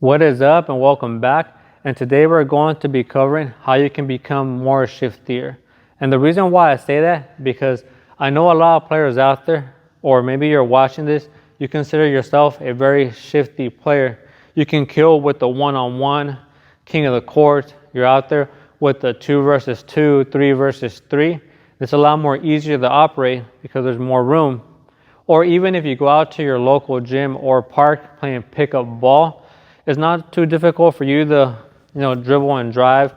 What is up and welcome back, and today we're going to be covering how you can become more shiftier. And the reason why I say that, because I know a lot of players out there, or maybe you're watching this, you consider yourself a very shifty player. You can kill with the one-on-one, king of the court. You're out there with the 2 versus 2, 3 versus 3. It's a lot more easier to operate because there's more room. Or even if you go out to your local gym or park playing pickup ball, it's not too difficult for you to, dribble and drive,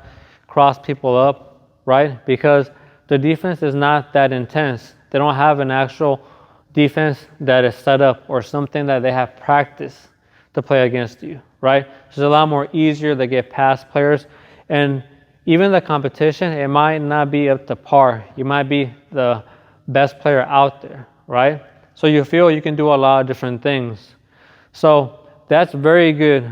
cross people up, right? Because the defense is not that intense. They don't have an actual defense that is set up or something that they have practiced to play against you, right? So it's a lot more easier to get past players. And even the competition, it might not be up to par. You might be the best player out there, right? So you feel you can do a lot of different things. So that's very good.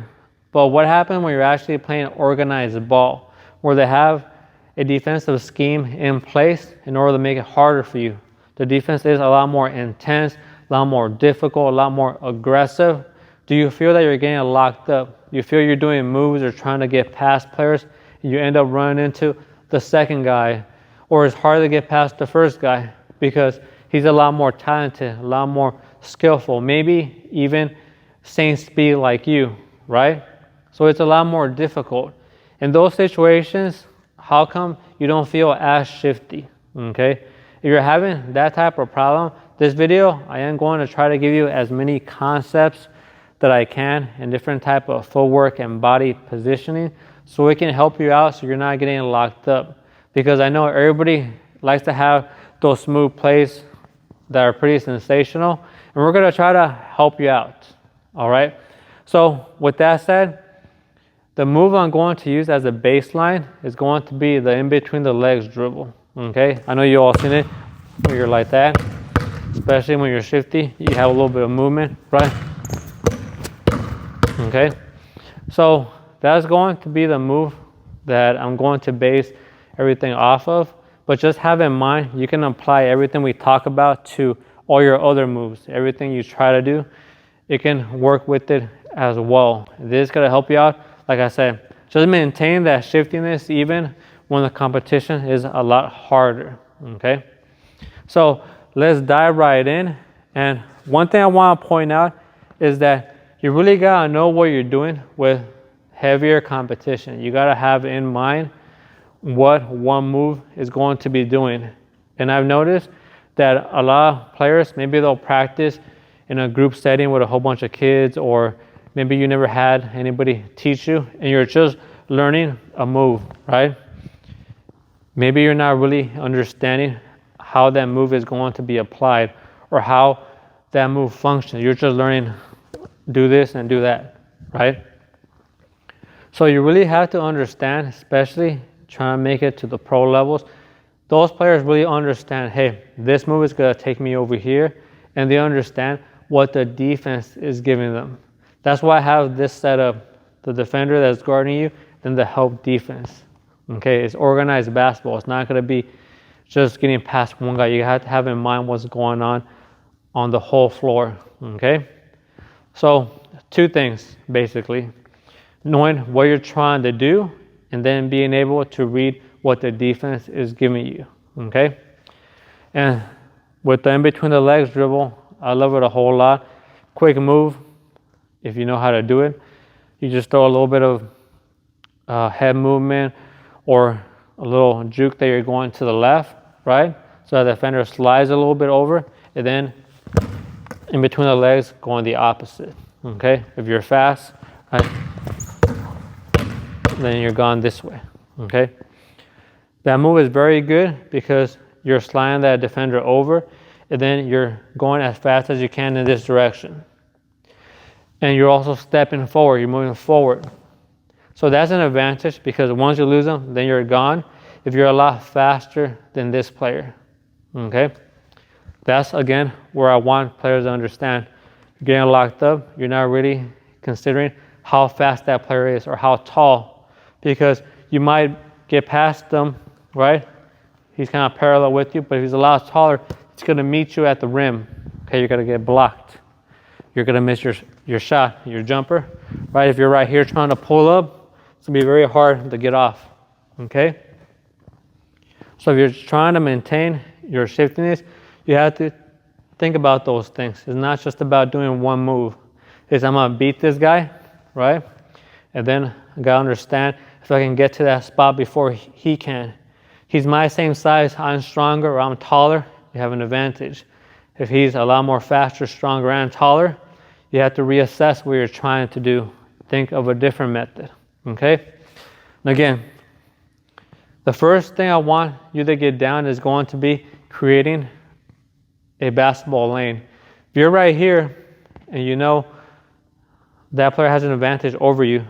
But what happens when you're actually playing organized ball, where they have a defensive scheme in place in order to make it harder for you? The defense is a lot more intense, a lot more difficult, a lot more aggressive. Do you feel that you're getting locked up? Do you feel you're doing moves or trying to get past players and you end up running into the second guy? Or it's hard to get past the first guy because he's a lot more talented, a lot more skillful, maybe even same speed like you, right? So it's a lot more difficult. In those situations, how come you don't feel as shifty, okay? If you're having that type of problem, this video, I am going to try to give you as many concepts that I can and different type of footwork and body positioning so it can help you out so you're not getting locked up. Because I know everybody likes to have those smooth plays that are pretty sensational, and we're going to try to help you out. All right. So with that said, the move I'm going to use as a baseline is going to be the in between the legs dribble. Okay. I know you all seen it when you're like that, especially when you're shifty. You have a little bit of movement, right? Okay. So that's going to be the move that I'm going to base everything off of. But just have in mind, you can apply everything we talk about to all your other moves. Everything you try to do, it can work with it as well. This is going to help you out. Like I said, just maintain that shiftiness even when the competition is a lot harder, okay? So let's dive right in. And one thing I want to point out is that you really got to know what you're doing with heavier competition. You got to have in mind what one move is going to be doing. And I've noticed that a lot of players, maybe they'll practice in a group setting with a whole bunch of kids, or maybe you never had anybody teach you and you're just learning a move, right? Maybe you're not really understanding how that move is going to be applied or how that move functions. You're just learning, do this and do that, right? So you really have to understand, especially trying to make it to the pro levels, those players really understand, hey, this move is going to take me over here, and they understand what the defense is giving them. That's why I have this set up, the defender that's guarding you, then the help defense. Okay, it's organized basketball. It's not going to be just getting past one guy. You have to have in mind what's going on the whole floor. Okay, so 2 things basically: knowing what you're trying to do, and then being able to read what the defense is giving you, okay? And with the in-between the legs dribble, I love it a whole lot. Quick move, if you know how to do it. You just throw a little bit of head movement or a little juke that you're going to the left, right? So the defender slides a little bit over, and then in between the legs, going the opposite, okay? If you're fast, right? Then you're gone this way, okay? That move is very good because you're sliding that defender over, and then you're going as fast as you can in this direction. And you're also stepping forward, you're moving forward. So that's an advantage because once you lose them, then you're gone if you're a lot faster than this player, okay? That's, again, where I want players to understand. You're getting locked up, you're not really considering how fast that player is or how tall, because you might get past them, right? He's kind of parallel with you, but if he's a lot taller, it's going to meet you at the rim. Okay, you're going to get blocked. You're going to miss your shot, your jumper, right? If you're right here trying to pull up, it's gonna be very hard to get off, okay? So if you're trying to maintain your shiftiness, you have to think about those things. It's not just about doing one move. It's I'm gonna beat this guy, right? And then I gotta understand if I can get to that spot before he can. He's my same size, I'm stronger, or I'm taller, you have an advantage. If he's a lot more faster, stronger, and taller, you have to reassess what you're trying to do. Think of a different method, okay? And again, the first thing I want you to get down is going to be creating a basketball lane. If you're right here and you know that player has an advantage over you,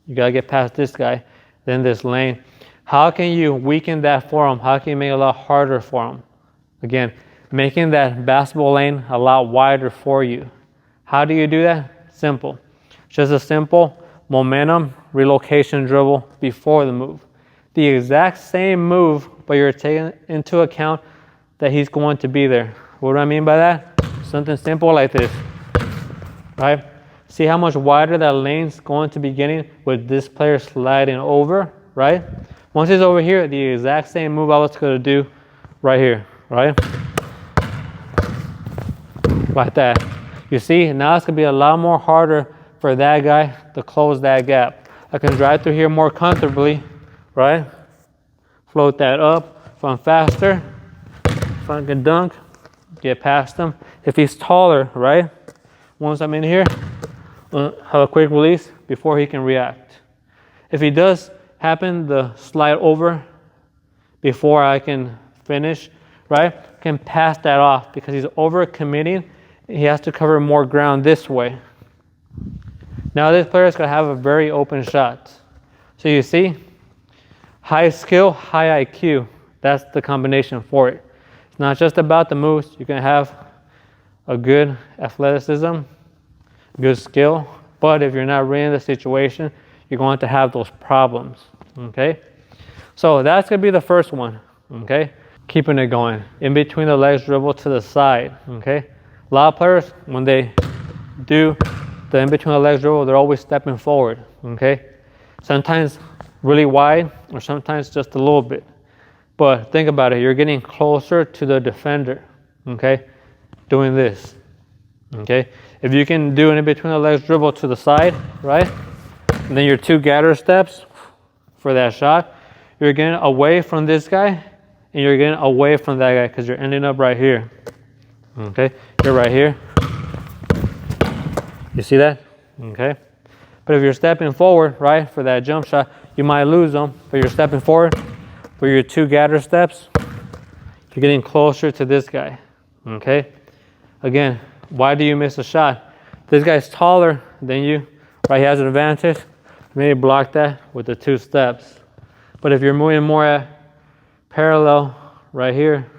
you gotta get past this guy, then this lane. How can you weaken that for him? How can you make it a lot harder for him? Again, making that basketball lane a lot wider for you. How do you do that? Simple. Just a simple momentum relocation dribble before the move. The exact same move, but you're taking into account that he's going to be there. What do I mean by that? Something simple like this, right? See how much wider that lane's going to be getting with this player sliding over, right? Once he's over here, the exact same move I was going to do right here, right? Like that. You see, now it's going to be a lot more harder for that guy to close that gap. I can drive through here more comfortably, right? Float that up. If I'm faster, if I can dunk, get past him. If he's taller, right? Once I'm in here, have a quick release before he can react. If he does happen to slide over before I can finish, right? I can pass that off because he's over committing. He has to cover more ground this way. Now this player is going to have a very open shot. So you see, high skill, high IQ. That's the combination for it. It's not just about the moves. You can have a good athleticism, good skill, but if you're not reading the situation, you're going to have those problems, okay? So that's going to be the first one, okay? Keeping it going. In between the legs dribble to the side, okay? A lot of players, when they do the in between the legs dribble, they're always stepping forward, okay? Sometimes really wide or sometimes just a little bit. But think about it, you're getting closer to the defender, okay? Doing this, okay? If you can do an in between the legs dribble to the side, right? And then your two gather steps for that shot, you're getting away from this guy and you're getting away from that guy because you're ending up right here, okay? You're right here. You see that? Okay. But if you're stepping forward, right, for that jump shot, you might lose them, but you're stepping forward for your two gather steps, you're getting closer to this guy, okay? Again, why do you miss a shot? This guy's taller than you, right? He has an advantage. Maybe block that with the two steps. But if you're moving more at parallel right here,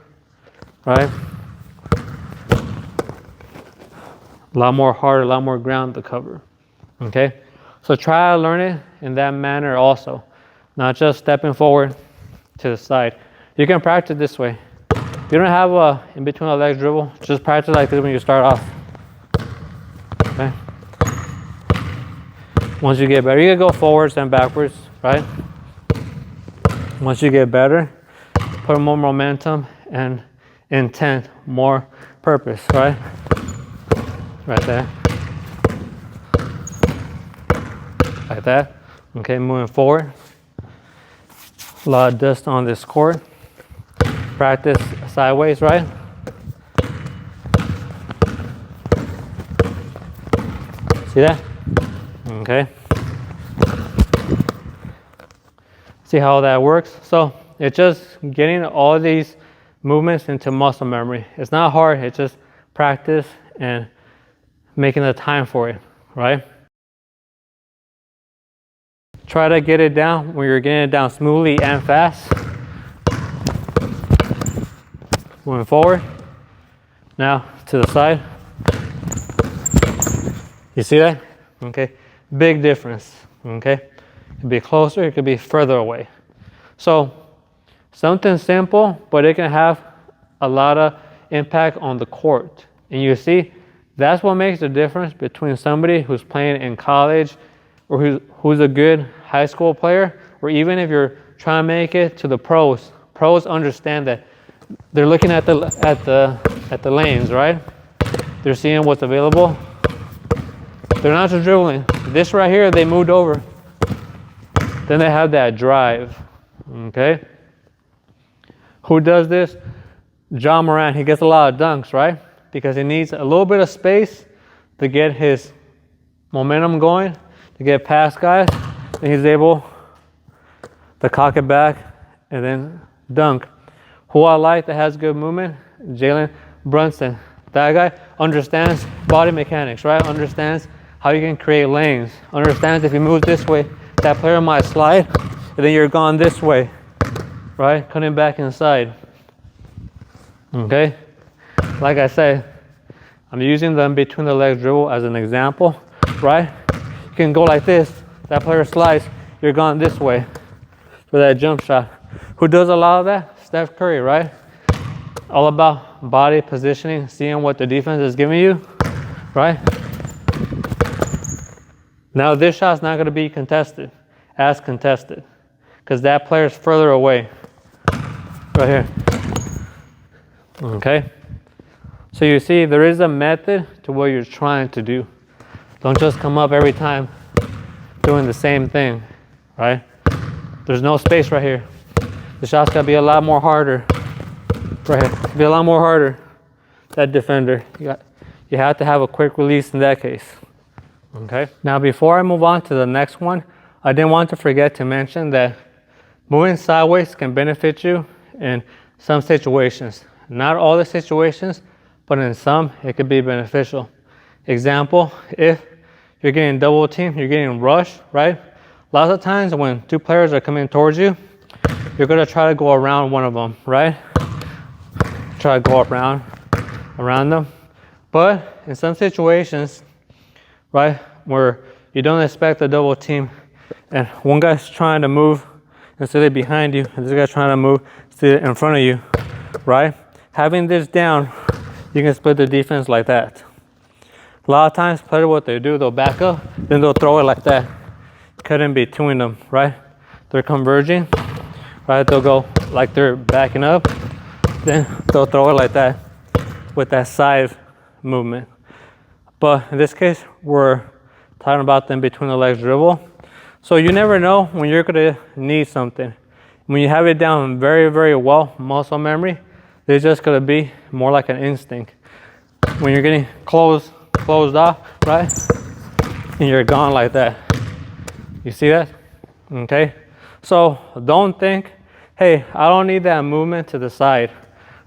right? A lot more harder, a lot more ground to cover, okay? So try to learn it in that manner also, not just stepping forward to the side. You can practice this way. If you don't have a in between the legs dribble, just practice like this when you start off, okay? Once you get better, you can go forwards and backwards, right? Once you get better, put more momentum and intent, more purpose, right? Right there. Like that. Okay, moving forward. A lot of dust on this court. Practice sideways, right? See that? Okay. See how that works? So it's just getting all these movements into muscle memory. It's not hard, it's just practice and making the time for it, right? Try to get it down when you're getting it down smoothly and fast. Moving forward. Now to the side. You see that? Okay. Big difference. Okay. It could be closer, it could be further away. So something simple, but it can have a lot of impact on the court. And you see, that's what makes the difference between somebody who's playing in college or who's a good high school player, or even if you're trying to make it to the pros, pros understand that they're looking at the lanes, right? They're seeing what's available. They're not just dribbling. This right here, they moved over. Then they have that drive, okay? Who does this? John Moran, he gets a lot of dunks, right? Because he needs a little bit of space to get his momentum going, to get past guys, and he's able to cock it back and then dunk. Who I like that has good movement? Jalen Brunson. That guy understands body mechanics, right? Understands how you can create lanes. Understands if you move this way, that player might slide, and then you're gone this way, right? Cutting back inside. Okay? Like I said, I'm using them between the legs dribble as an example, right? You can go like this. That player slides, you're gone this way for that jump shot. Who does a lot of that? Steph Curry, right? All about body positioning, seeing what the defense is giving you, right? Now this shot's not going to be contested, because that player's further away, right here. Okay? So you see, there is a method to what you're trying to do. Don't just come up every time doing the same thing, right? There's no space right here. The shot's got to be a lot more harder. Right here. Be a lot more harder. That defender. You have to have a quick release in that case. Okay? Now before I move on to the next one, I didn't want to forget to mention that moving sideways can benefit you in some situations. Not all the situations, but in some, it could be beneficial. Example, if you're getting double teamed, you're getting rushed, right? Lots of times when two players are coming towards you, you're gonna try to go around one of them, right? Try to go around them. But in some situations, right, where you don't expect a double team and one guy's trying to move instead of behind you, and this guy's trying to move instead in front of you, right? Having this down, you can split the defense like that. A lot of times, players, what they do, they'll back up, then they'll throw it like that. Cut in between them, right? They're converging, right? They'll go like they're backing up, then they'll throw it like that with that side movement. But in this case, we're talking about them between the legs dribble. So you never know when you're gonna need something. When you have it down very, very well, muscle memory, it's just gonna be more like an instinct. When you're getting closed off, right? And you're gone like that. You see that? Okay? So don't think, hey, I don't need that movement to the side,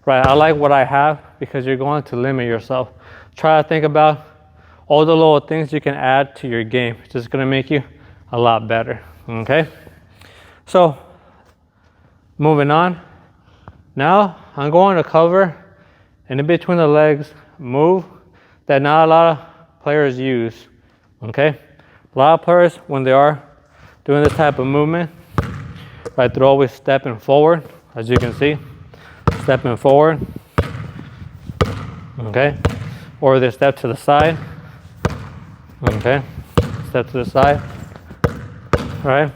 right? I like what I have, because you're going to limit yourself. Try to think about all the little things you can add to your game. It's just gonna make you a lot better, okay? So, moving on. Now, I'm going to cover an in between the legs move that not a lot of players use, okay? A lot of players, when they are doing this type of movement, right, they're always stepping forward, as you can see, stepping forward, okay? Or they step to the side, okay? Step to the side, right?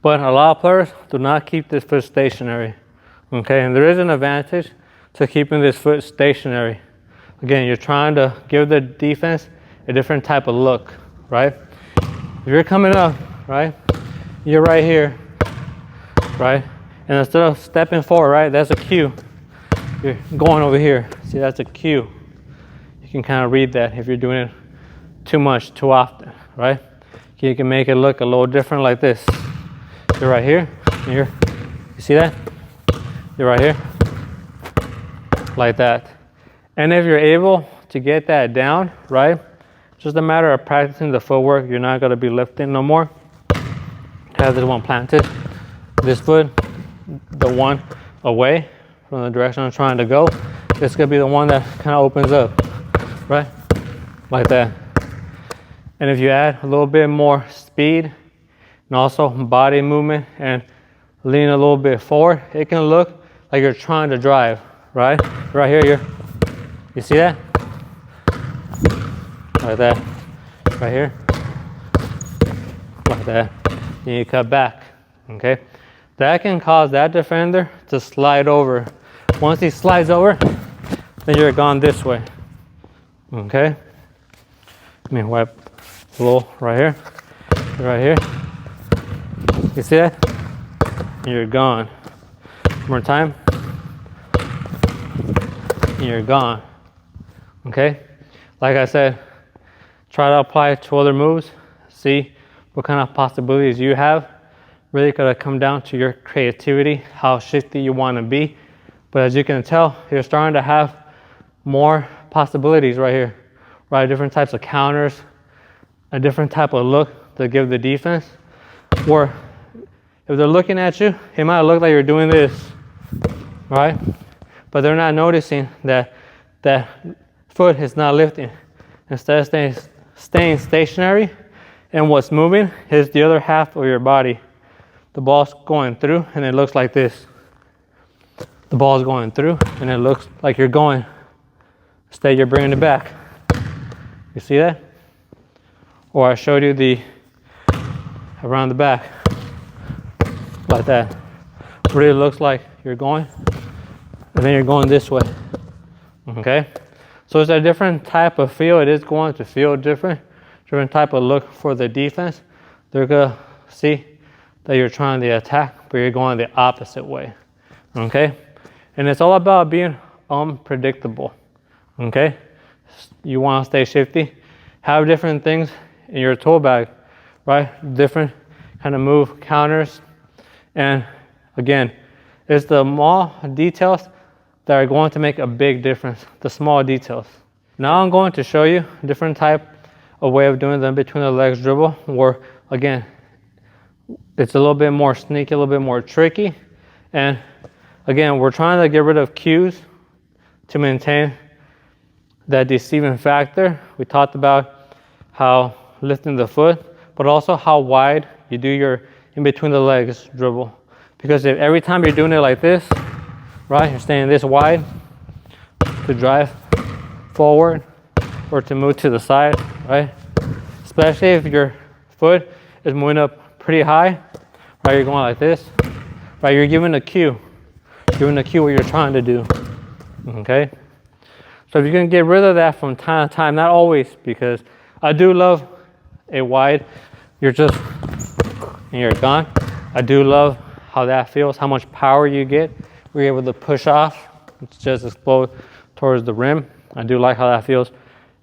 But a lot of players do not keep this foot stationary, okay? And there is an advantage to keeping this foot stationary. Again, you're trying to give the defense a different type of look, right? If you're coming up, right, you're right here, right? And instead of stepping forward, right, that's a cue. You're going over here. See, that's a cue. You can kind of read that if you're doing it too much, too often, right? You can make it look a little different like this. You're right here, you see that? You're right here, like that. And if you're able to get that down, right, just a matter of practicing the footwork. You're not gonna be lifting no more. Have this one planted, this foot, the one away from the direction I'm trying to go. This could be the one that kind of opens up, right, like that. And if you add a little bit more speed and also body movement and lean a little bit forward, it can look like you're trying to drive, right? Right here, you see that? Like that, right here. like that. Then you cut back, okay? That can cause that defender to slide over. Once he slides over, then you're gone this way, okay? Let me wipe a little right here, right here. You see that? And you're gone. One more time. And you're gone, okay? Like I said, try to apply it to other moves. See what kind of possibilities you have. Really gotta come down to your creativity, how shifty you wanna be. But as you can tell, you're starting to have more possibilities right here, right? Different types of counters, a different type of look to give the defense. Or if they're looking at you, it might look like you're doing this, right? But they're not noticing that that foot is not lifting. Instead of staying stationary, and what's moving is the other half of your body. The ball's going through and it looks like this. The ball's going through and it looks like you're going. Instead, you're bringing it back. You see that? Or I showed you the around the back, like that. Really looks like you're going, and then you're going this way, okay? So it's a different type of feel. It is going to feel different type of look for the defense. They're gonna see that you're trying to attack, but you're going the opposite way, okay? And it's all about being unpredictable, okay? You want to stay shifty, have different things in your tool bag, right? Different kind of move counters. And again, it's the small details that are going to make a big difference, the small details. Now I'm going to show you a different type of way of doing the between the legs dribble, where again, it's a little bit more sneaky, a little bit more tricky. And again, we're trying to get rid of cues to maintain that deceiving factor. We talked about how lifting the foot, but also how wide you do your in between the legs dribble. Because if every time you're doing it like this, right, you're staying this wide to drive forward or to move to the side, right? Especially if your foot is moving up pretty high, right? You're going like this, right? You're giving a cue. Giving a cue what you're trying to do, okay? So if you can get rid of that from time to time, not always, because I do love a wide, you're just, and you're gone. I do love how that feels, how much power you get. We're able to push off, just explode towards the rim. I do like how that feels.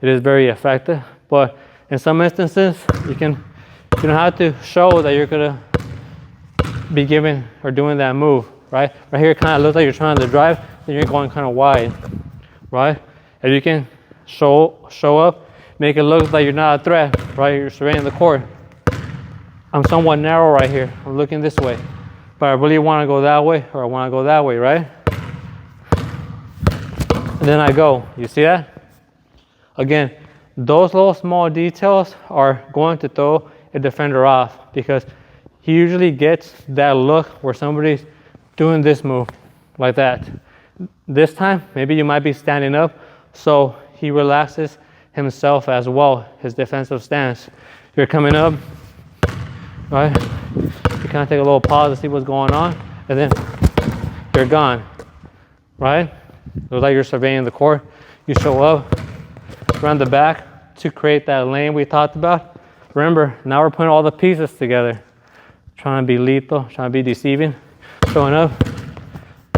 It is very effective, but in some instances, you don't have to show that you're gonna be giving or doing that move, right? Right here, it kind of looks like you're trying to drive, then you're going kind of wide, right? If you can show up, make it look like you're not a threat, right? You're surveying the court. I'm somewhat narrow right here. I'm looking this way, but I really want to go that way, or I want to go that way, right? And then I go. You see that? Again, those little small details are going to throw a defender off, because he usually gets that look where somebody's doing this move like that. This time, maybe you might be standing up, so he relaxes himself as well, his defensive stance. You're coming up, right? You kind of take a little pause to see what's going on, and then you're gone, right? Looks like you're surveying the court. You show up, around the back to create that lane we talked about. Remember, now we're putting all the pieces together. Trying to be lethal, trying to be deceiving, showing up,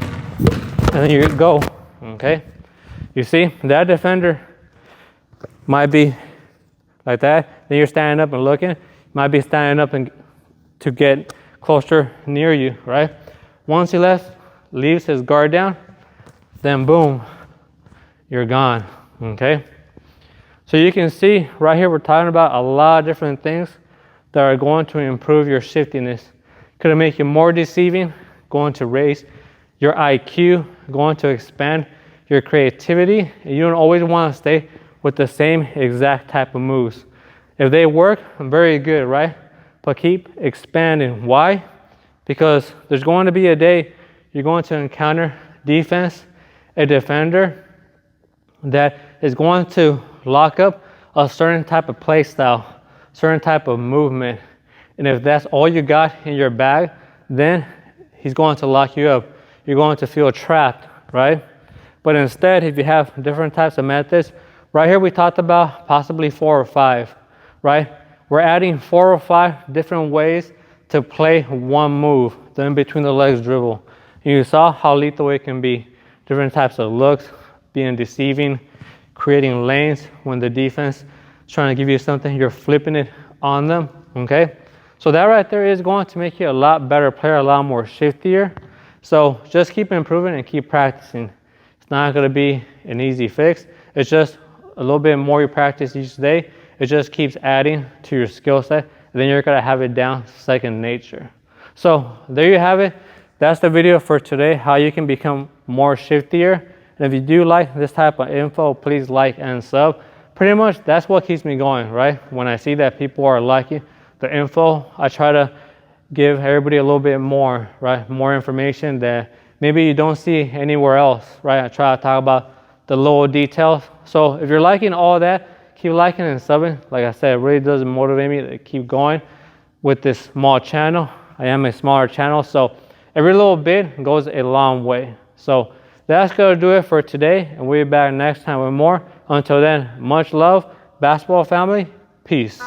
and then you go, okay? You see, that defender might be like that, then you're standing up and looking, might be standing up and to get closer near you, right? Once he leaves his guard down, then boom, you're gone, okay? So you can see right here, we're talking about a lot of different things that are going to improve your shiftiness. Could make you more deceiving, going to raise your IQ, going to expand your creativity. And you don't always want to stay with the same exact type of moves. If they work, very good, right? But keep expanding. Why? Because there's going to be a day you're going to encounter defense, a defender that is going to lock up a certain type of play style, certain type of movement. And if that's all you got in your bag, then he's going to lock you up. You're going to feel trapped, right? But instead, if you have different types of methods, right here we talked about possibly 4 or 5, right? We're adding 4 or 5 different ways to play one move, the in between the legs dribble. And you saw how lethal it can be. Different types of looks, being deceiving, creating lanes when the defense is trying to give you something, you're flipping it on them, okay? So that right there is going to make you a lot better player, a lot more shiftier. So just keep improving and keep practicing. It's not going to be an easy fix. It's just a little bit more you practice each day. It just keeps adding to your skill set. And then you're going to have it down second nature. So there you have it. That's the video for today, how you can become more shiftier. And if you do like this type of info, please like and sub. Pretty much that's what keeps me going, right? When I see that people are liking the info, I try to give everybody a little bit more, right? More information that maybe you don't see anywhere else, right? I try to talk about the little details. So if you're liking all that, keep liking and subbing. Like I said, it really does motivate me to keep going with this small channel. I am a smaller channel, so every little bit goes a long way. So that's going to do it for today, and we'll be back next time with more. Until then, much love, basketball family. Peace.